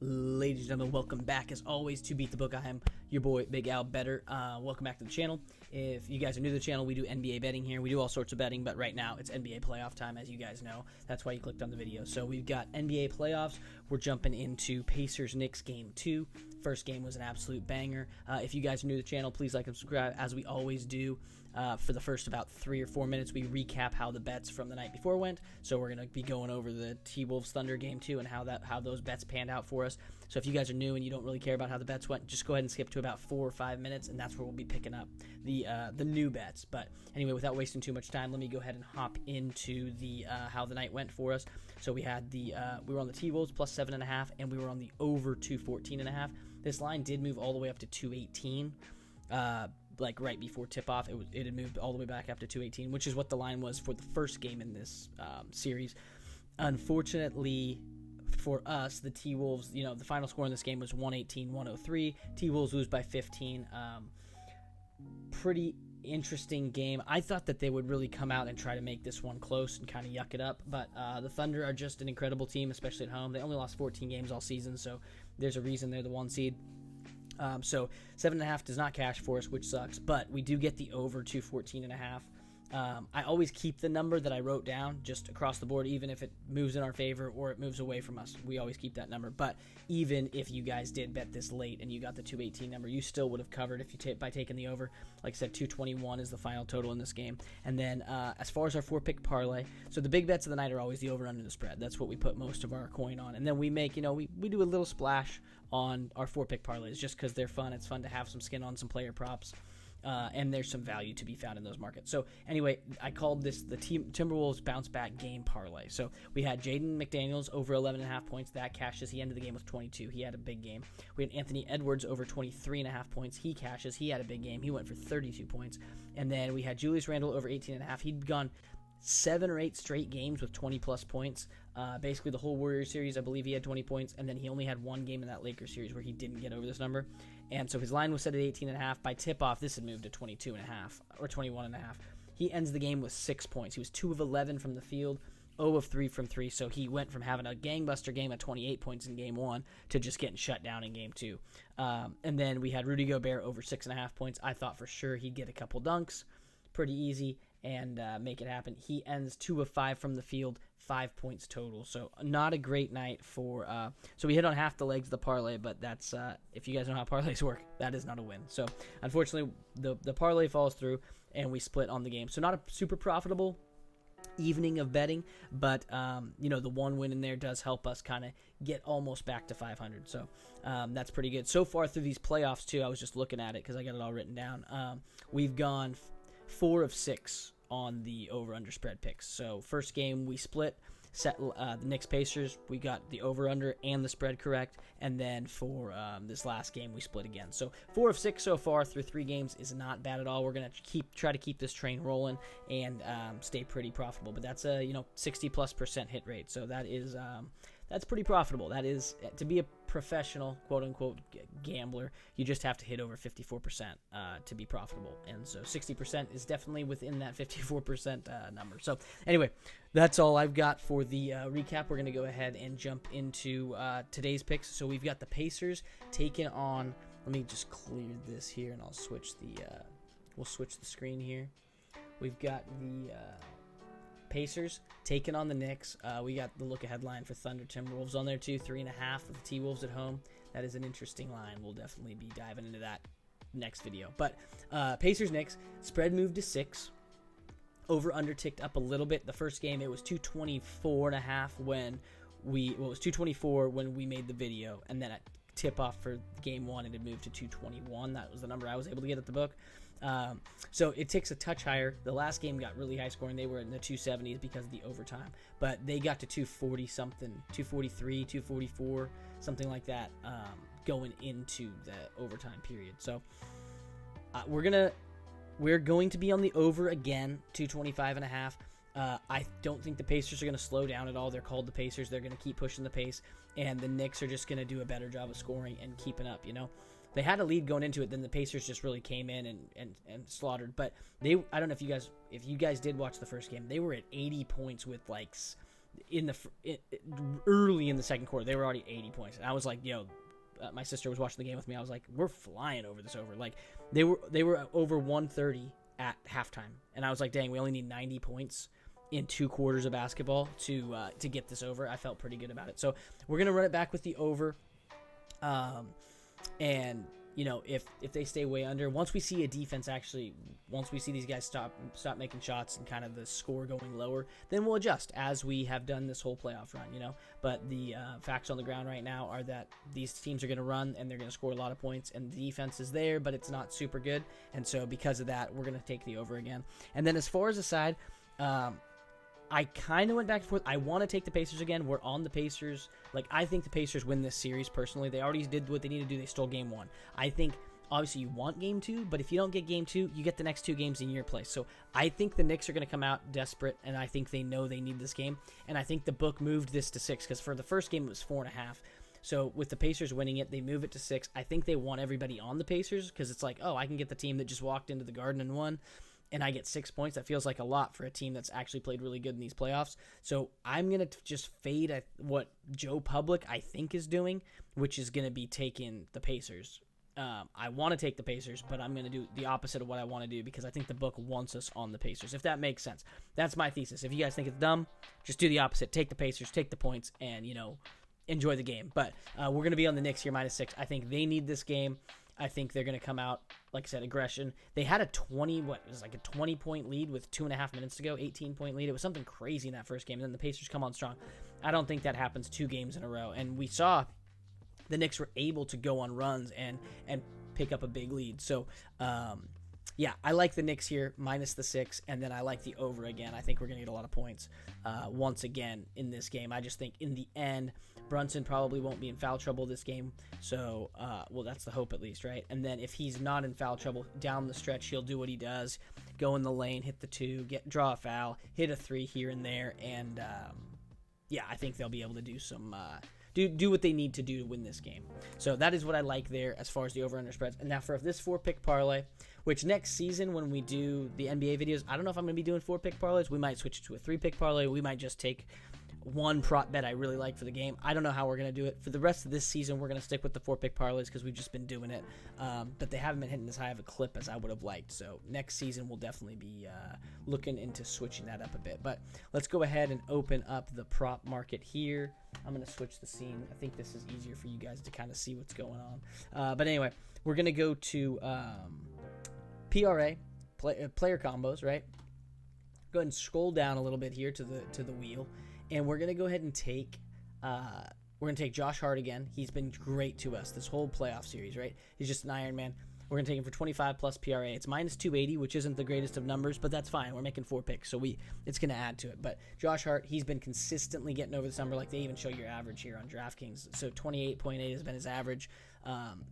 Ladies and gentlemen, welcome back as always to Beat the Book. I am your boy Big Al Better. Welcome back to the channel. If you guys are new to the channel, we do NBA betting here. We do all sorts of betting, but right now it's NBA playoff time, as you guys know. That's why you clicked on the video. So we've got NBA playoffs. We're jumping into Pacers-Knicks Game 2. First game was an absolute banger. If you guys are new to the channel, please like and subscribe, as we always do. For the first about 3 or 4 minutes, we recap how the bets from the night before went. So we're going to be going over the T-Wolves Thunder Game 2 and how those bets panned out for us. So if you guys are new and you don't really care about how the bets went, just go ahead and skip to about 4 or 5 minutes, and that's where we'll be picking up the new bets. But anyway, without wasting too much time, let me go ahead and hop into the how the night went for us. So we had we were on the T-Wolves plus 7.5, and we were on the over 214.5. This line did move all the way up to 218. Like right before tip-off, it had moved all the way back up to 218, which is what the line was for the first game in this series. Unfortunately for us, the T-Wolves, the final score in this game was 118-103. T-Wolves lose by 15. Pretty interesting game. I thought that they would really come out and try to make this one close and kind of yuck it up, but the Thunder are just an incredible team, especially at home. They only lost 14 games all season, so there's a reason they're the 1 seed. So 7.5 does not cash for us, which sucks, but we do get the over 214.5. I always keep the number that I wrote down just across the board, even if it moves in our favor or it moves away from us. We always keep that number. But even if you guys did bet this late and you got the 218 number, you still would have covered if you by taking the over. Like I said, 221 is the final total in this game. And then as far as our 4-pick parlay, so the big bets of the night are always the over under the spread. That's what we put most of our coin on. And then we make, we do a little splash on our 4-pick parlays just because they're fun. It's fun to have some skin on some player props. And there's some value to be found in those markets. So anyway, I called this the Timberwolves bounce back game parlay. So we had Jaden McDaniels over 11.5 points. That cashes. He ended the game with 22. He had a big game. We had Anthony Edwards over 23.5 points. He cashes. He had a big game. He went for 32 points. And then we had Julius Randle over 18.5. He'd gone 7 or 8 straight games with 20-plus points. Basically, the whole Warriors series, I believe he had 20 points, and then he only had 1 game in that Lakers series where he didn't get over this number. And so his line was set at 18.5. By tip-off, this had moved to 22.5 or 21.5. He ends the game with 6 points. He was 2 of 11 from the field, 0 of 3 from 3, so he went from having a gangbuster game at 28 points in Game 1 to just getting shut down in Game 2. And then we had Rudy Gobert over 6.5 points. I thought for sure he'd get a couple dunks, pretty easy, and make it happen. He ends 2 of 5 from the field, 5 points total. So not a great night for so we hit on half the legs of the parlay, but that's if you guys know how parlays work, that is not a win. So unfortunately the parlay falls through and we split on the game. So not a super profitable evening of betting, but the one win in there does help us kind of get almost back to 500. So that's pretty good. So far through these playoffs too, I was just looking at it because I got it all written down. We've gone 4 of 6 on the over-under spread picks. So first game we split, set the Knicks Pacers. We got the over-under and the spread correct, and then for this last game we split again. So 4 of 6 so far through 3 games is not bad at all. We're gonna try to keep this train rolling and stay pretty profitable. But that's a 60+% hit rate. So that is that's pretty profitable. That is, to be a professional, quote-unquote, gambler, you just have to hit over 54% to be profitable. And so 60% is definitely within that 54% number. So anyway, that's all I've got for the recap. We're going to go ahead and jump into today's picks. So we've got the Pacers taking on, let me just clear this here, and I'll switch we'll switch the screen here. We've got the Pacers taking on the Knicks. We got the look-ahead line for Thunder Timberwolves on there too, 3.5 with the T-Wolves at home. That is an interesting line. We'll definitely be diving into that next video. But Pacers-Knicks, spread moved to 6. Over-under ticked up a little bit. The first game, it was 224.5 when it was 224 when we made the video, and then at tip-off for Game 1, it had moved to 221. That was the number I was able to get at the book. So it takes a touch higher. The last game got really high scoring. They were in the 270s because of the overtime, but they got to 240 something, 243, 244, something like that, going into the overtime period. So we're going to be on the over again, 225.5. I don't think the Pacers are going to slow down at all. They're called the Pacers. They're going to keep pushing the pace, and the Knicks are just going to do a better job of scoring and keeping up, They had a lead going into it, then the Pacers just really came in and slaughtered. But I don't know if you guys did watch the first game. They were at 80 points with like early in the second quarter, they were already 80 points. And I was like, yo, my sister was watching the game with me. I was like, we're flying over this over. Like, they were over 130 at halftime. And I was like, dang, we only need 90 points in 2 quarters of basketball to get this over. I felt pretty good about it. So we're going to run it back with the over. And you know, if they stay way under, once we see a defense once we see these guys stop making shots and kind of the score going lower, then we'll adjust as we have done this whole playoff run, you know. But the facts on the ground right now are that these teams are going to run and they're going to score a lot of points, and the defense is there, but it's not super good. And so because of that, we're going to take the over again. And then as far as the side, I kind of went back and forth. I want to take the Pacers again. We're on the Pacers. Like, I think the Pacers win this series personally. They already did what they need to do. They stole game 1. I think, obviously, you want game 2, but if you don't get game 2, you get the next 2 games in your place. So I think the Knicks are going to come out desperate, and I think they know they need this game. And I think the book moved this to 6, because for the first game it was 4.5. So with the Pacers winning it, they move it to 6. I think they want everybody on the Pacers, because it's like, oh, I can get the team that just walked into the Garden and won, and I get 6 points. That feels like a lot for a team that's actually played really good in these playoffs. So I'm going to just fade what Joe Public, I think, is doing, which is going to be taking the Pacers. I want to take the Pacers, but I'm going to do the opposite of what I want to do, because I think the book wants us on the Pacers, if that makes sense. That's my thesis. If you guys think it's dumb, just do the opposite. Take the Pacers, take the points, and, you know, enjoy the game. But we're going to be on the Knicks here, -6. I think they need this game. I think they're going to come out, like I said, aggression. They had a 20-point lead with 2.5 minutes to go, 18-point lead. It was something crazy in that first game, and then the Pacers come on strong. I don't think that happens 2 games in a row. And we saw the Knicks were able to go on runs and pick up a big lead. So, yeah, I like the Knicks here, -6, and then I like the over again. I think we're going to get a lot of points once again in this game. I just think in the end, Brunson probably won't be in foul trouble this game. So, well, that's the hope at least, right? And then if he's not in foul trouble down the stretch, he'll do what he does, go in the lane, hit the 2, draw a foul, hit a 3 here and there, and yeah, I think they'll be able to do some do what they need to do to win this game. So that is what I like there as far as the over-under spreads. And now for this 4-pick parlay, which next season when we do the NBA videos, I don't know if I'm going to be doing 4-pick parlays. We might switch it to a 3-pick parlay. We might just take one prop bet I really like for the game. I don't know how we're going to do it. For the rest of this season, we're going to stick with the 4-pick parlays because we've just been doing it. But they haven't been hitting as high of a clip as I would have liked. So next season, we'll definitely be looking into switching that up a bit. But let's go ahead and open up the prop market here. I'm going to switch the scene. I think this is easier for you guys to kind of see what's going on. But anyway, we're going to go to PRA, player combos, right? Go ahead and scroll down a little bit here to the wheel. And we're gonna go ahead and take Josh Hart again. He's been great to us this whole playoff series, right? He's just an Iron Man. We're gonna take him for 25 plus PRA. It's -280, which isn't the greatest of numbers, but that's fine. We're making 4 picks, so it's gonna add to it. But Josh Hart, he's been consistently getting over this number. Like they even show your average here on DraftKings. So 28.8 has been his average.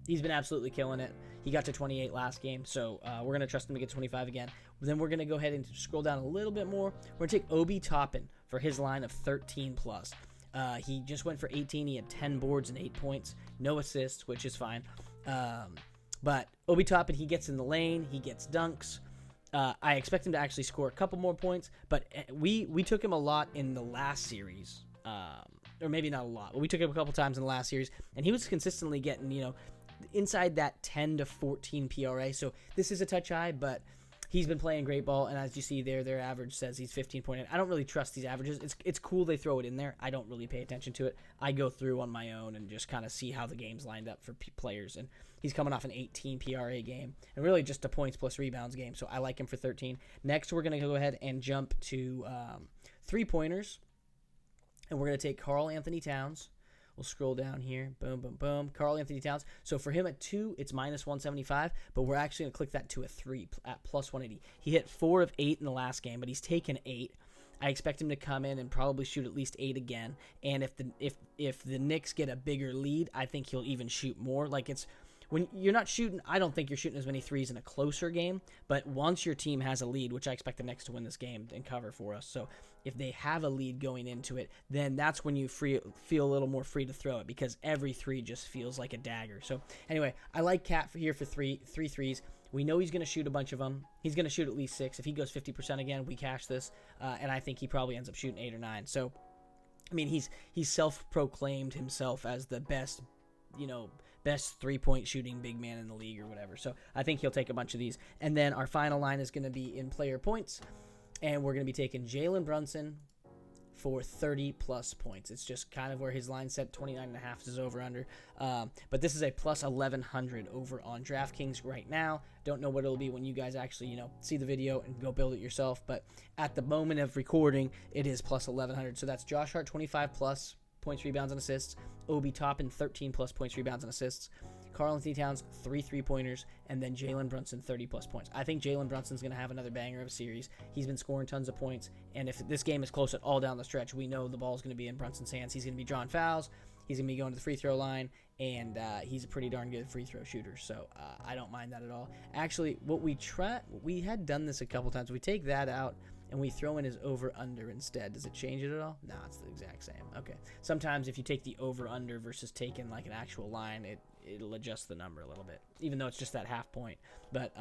He's been absolutely killing it. He got to 28 last game, so we're gonna trust him to get 25 again. Then we're gonna go ahead and scroll down a little bit more. We're gonna take Obi Toppin for his line of 13 plus. He just went for 18. He had 10 boards and 8 points, no assists, which is fine. But Obi Toppin, he gets in the lane, he gets dunks. I expect him to actually score a couple more points, but we took him a lot in the last series, or maybe not a lot, but we took him a couple times in the last series, and he was consistently getting, inside that 10 to 14 PRA. So this is a touch high, but he's been playing great ball, and as you see there, their average says he's 15.8. I don't really trust these averages. It's cool they throw it in there. I don't really pay attention to it. I go through on my own and just kind of see how the game's lined up for players, and he's coming off an 18 PRA game, and really just a points plus rebounds game, so I like him for 13. Next, we're going to go ahead and jump to 3-pointers, and we're going to take Karl Anthony Towns. We'll scroll down here. Boom, boom, boom. Karl Anthony Towns. So for him at 2, it's -175, but we're actually going to click that to a 3 at +180. He hit 4 of 8 in the last game, but he's taken 8. I expect him to come in and probably shoot at least 8 again. And if the Knicks get a bigger lead, I think he'll even shoot more. Like when you're not shooting, I don't think you're shooting as many threes in a closer game, but once your team has a lead, which I expect the Knicks to win this game and cover for us. So if they have a lead going into it, then that's when you feel a little more free to throw it, because every 3 just feels like a dagger. So anyway, I like Cat here for three threes. We know he's going to shoot a bunch of them. He's going to shoot at least 6. If he goes 50% again, we cash this, and I think he probably ends up shooting 8 or 9. So I mean, he's self-proclaimed himself as the best, best three-point shooting big man in the league or whatever. So I think he'll take a bunch of these. And then our final line is going to be in player points, and we're going to be taking Jalen Brunson for 30-plus points. It's just kind of where his line set, 29.5 is over-under. But this is a plus 1,100 over on DraftKings right now. Don't know what it'll be when you guys actually, see the video and go build it yourself. But at the moment of recording, it is plus 1,100. So that's Josh Hart, 25-plus points, rebounds, and assists. Obi Toppin, 13-plus points, rebounds, and assists. Karl-Anthony Towns, 3 3-pointers, and then Jalen Brunson, 30-plus points. I think Jalen Brunson's going to have another banger of a series. He's been scoring tons of points, and if this game is close at all down the stretch, we know the ball's going to be in Brunson's hands. He's going to be drawing fouls. He's going to be going to the free throw line, and he's a pretty darn good free throw shooter, so I don't mind that at all. Actually, we had done this a couple times. We take that out, and we throw in his over-under instead. Does it change it at all? No, it's the exact same. Okay. Sometimes if you take the over-under versus taking like an actual line, it'll adjust the number a little bit, even though it's just that half point. But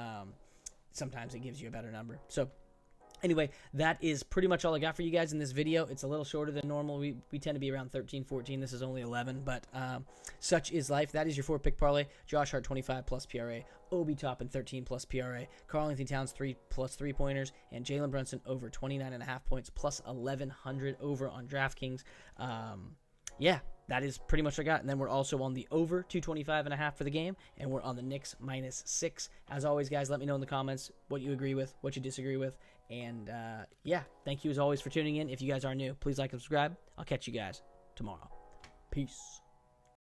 sometimes it gives you a better number. So anyway, that is pretty much all I got for you guys in this video. It's a little shorter than normal. We tend to be around 13, 14. This is only 11, but such is life. That is your 4-pick parlay. Josh Hart, 25-plus PRA. Obi Toppin, 13-plus PRA. Karl-Anthony Towns, 3-plus 3-pointers. And Jalen Brunson, over 29.5 points, plus 1,100 over on DraftKings. Yeah, that is pretty much what I got. And then we're also on the over 225.5 for the game, and we're on the Knicks -6. As always, guys, let me know in the comments what you agree with, what you disagree with. And, yeah, thank you as always for tuning in. If you guys are new, please like and subscribe. I'll catch you guys tomorrow. Peace.